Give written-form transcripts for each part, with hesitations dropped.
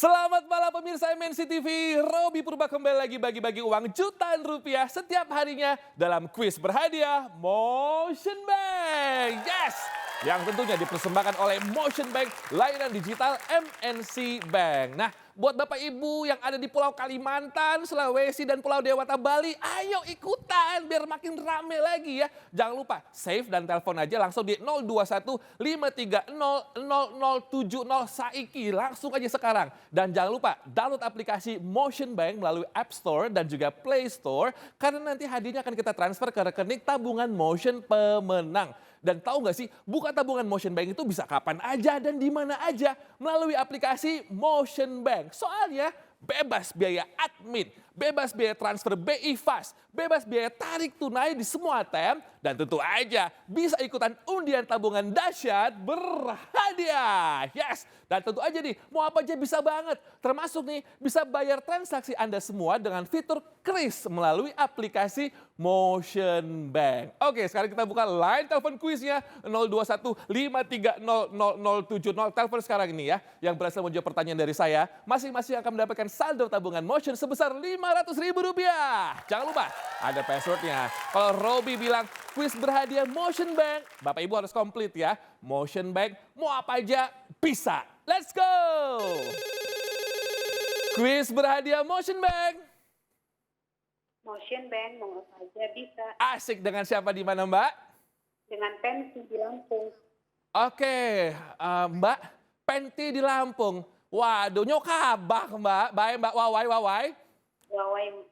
Selamat malam pemirsa MNC TV, Robby Purba kembali lagi bagi-bagi uang jutaan rupiah setiap harinya dalam kuis berhadiah Motion Bank. Yes! Yang tentunya dipersembahkan oleh Motion Bank, layanan digital MNC Bank. Nah, buat Bapak Ibu yang ada di Pulau Kalimantan, Sulawesi, dan Pulau Dewata Bali, ayo ikutan biar makin rame lagi ya. Jangan lupa save dan telepon aja langsung di 021 530 0070 saiki. Langsung aja sekarang. Dan jangan lupa download aplikasi Motion Bank melalui App Store dan juga Play Store. Karena nanti hadiahnya akan kita transfer ke rekening tabungan Motion pemenang. Dan tahu nggak sih, buka tabungan Motion Bank itu bisa kapan aja dan di mana aja melalui aplikasi Motion Bank. Soalnya bebas biaya admin, bebas biaya transfer BI Fast, bebas biaya tarik tunai di semua ATM, dan tentu aja bisa ikutan undian tabungan dahsyat berhadiah. Yes, dan tentu aja nih, mau apa aja bisa banget. Termasuk nih, bisa bayar transaksi Anda semua dengan fitur kris melalui aplikasi Motion Bank. Oke, sekarang kita buka line telepon kuisnya 021 530 0070. Telepon sekarang ini ya, yang berhasil menjawab pertanyaan dari saya, masing-masing akan mendapatkan saldo tabungan Motion sebesar Rp500.000. Jangan lupa ada passwordnya. Kalau Robby bilang kuis berhadiah Motion Bank, Bapak Ibu harus komplit ya. Motion Bank mau apa aja bisa. Let's go! Kuis berhadiah Motion Bank. Motion Bank mau apa aja bisa. Asik, dengan siapa di mana Mbak? Dengan pensi di Lampung. Oke, Mbak, Penti di Lampung. Waduh, nyokabah Mbak. Baik Mbak, wawai. Wawai.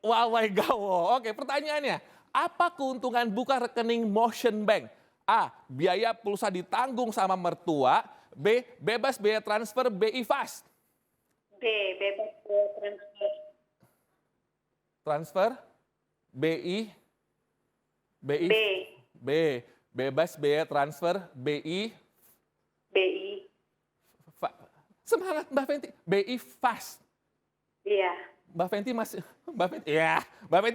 Wawai gawo. Oke, pertanyaannya. Apa keuntungan buka rekening Motion Bank? A. Biaya pulsa ditanggung sama mertua. B. Bebas biaya transfer BI Fast. B. Bebas biaya transfer. Transfer BI. B. B. Bebas biaya transfer BI. BI. Semangat Mbak Fenti. BI Fast. Iya. Mbak Fenti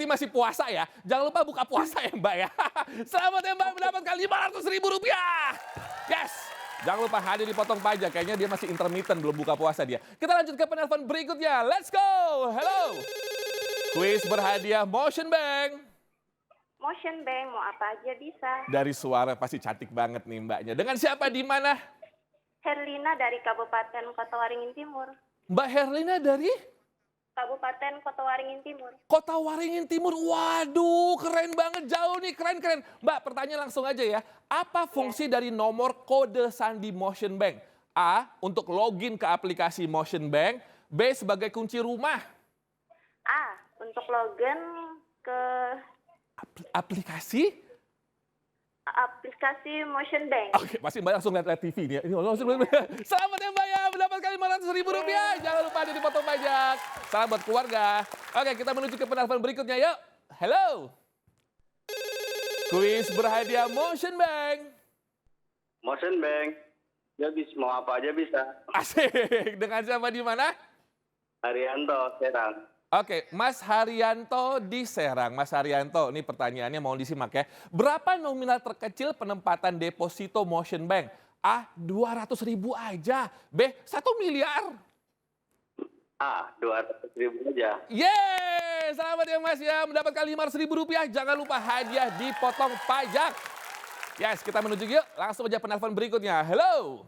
masih puasa ya. Jangan lupa buka puasa ya Mbak ya. Selamat ya Mbak mendapatkan Rp500.000. Yes. Jangan lupa hadir dipotong pajak. Kayaknya dia masih intermittent, belum buka puasa dia. Kita lanjut ke penelpon berikutnya. Let's go. Hello. Kuis berhadiah Motion Bank. Motion Bank mau apa aja bisa. Dari suara pasti cantik banget nih Mbaknya. Dengan siapa di mana? Herlina dari Kabupaten Kota Waringin Timur. Mbak Herlina dari Kabupaten Kota Waringin Timur. Kota Waringin Timur. Waduh, keren banget, jauh nih, keren. Mbak, pertanyaan langsung aja ya. Apa fungsi dari nomor kode sandi Motion Bank? A, untuk login ke aplikasi Motion Bank. B, sebagai kunci rumah. A. Untuk login ke Aplikasi Motion Bank. Oke, pasti Mbak langsung lihat TV nih. Selamat ya Mbak ya, mendapatkan Rp500.000. Jangan lupa ada dipotong pajak. Salam buat keluarga. Oke, kita menuju ke penelpon berikutnya yuk. Hello. Kuis berhadiah Motion Bank. Motion Bank, ya bisa, mau apa aja bisa. Asik. Dengan siapa di mana? Haryanto, Serang. Oke, Mas Haryanto di Serang. Mas Haryanto, ini pertanyaannya mohon disimak ya. Berapa nominal terkecil penempatan deposito Motion Bank? A, 200.000 aja. B, 1 miliar. A, 200.000 aja. Yeay, selamat ya Mas ya. Mendapatkan Rp500.000. Jangan lupa hadiah dipotong pajak. Yes, kita menuju yuk. Langsung aja penelpon berikutnya. Hello.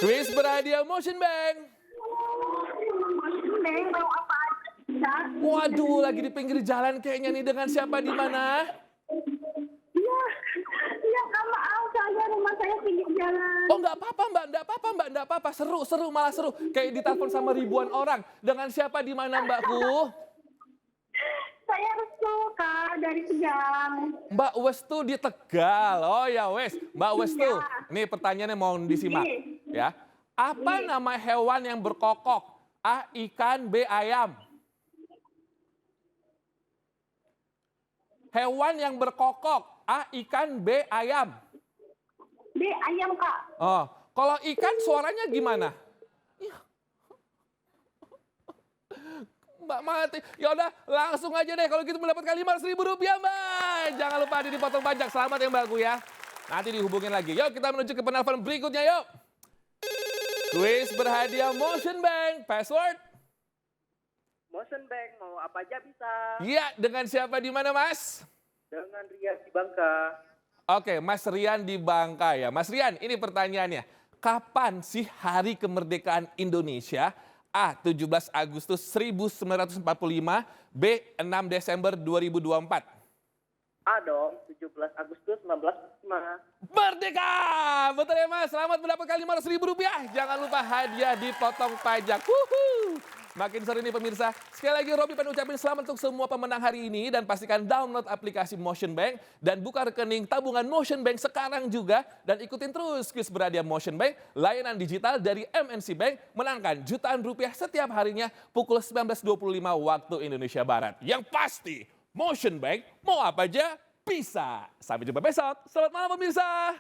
Kuis berhadiah Motion Bank. Motion Bank mau apa aja bisa. Waduh, lagi di pinggir jalan kayaknya nih. Dengan siapa di mana? Iya, maaf, saya rumah saya pinggir jalan. Oh, nggak apa-apa Mbak, nggak apa-apa. Seru, malah seru. Kayak ditelepon sama ribuan orang. Dengan siapa di mana Mbakku? Saya Restu, Kak, dari Tegal. Mbak Westu di Tegal. Oh ya wes, Mbak Westu. Ini pertanyaannya mau disimak ya. Apa nama hewan yang berkokok? A, ikan, B, ayam. Hewan yang berkokok. A, ikan, B, ayam. B, ayam, Kak. Oh, kalau ikan suaranya gimana? Mbak mati. Yaudah, langsung aja deh kalau gitu mendapatkan Rp500.000 Mbak. Jangan lupa dipotong pajak. Selamat ya Mbakku ya. Nanti dihubungin lagi. Yuk kita menuju ke penelpon berikutnya yuk. Kuis berhadiah Motion Bank. Password? Motion Bank, mau apa aja bisa. Iya, dengan siapa di mana, Mas? Dengan Rian di Bangka. Oke, Mas Rian di Bangka ya. Mas Rian, ini pertanyaannya. Kapan sih hari kemerdekaan Indonesia? A. 17 Agustus 1945, B. 6 Desember 2024. A dong, 17 Agustus 1945. Merdeka! Betul ya Mas, selamat mendapatkan Rp500.000. Jangan lupa hadiah dipotong pajak. Wuhu! Makin seru nih pemirsa. Sekali lagi Robi pengen ucapin selamat untuk semua pemenang hari ini. Dan pastikan download aplikasi Motion Bank. Dan buka rekening tabungan Motion Bank sekarang juga. Dan ikutin terus kuis berhadiah Motion Bank. Layanan digital dari MNC Bank. Menangkan jutaan rupiah setiap harinya pukul 19.25 waktu Indonesia Barat. Yang pasti Motion Bank mau apa aja bisa. Sampai jumpa besok. Selamat malam pemirsa.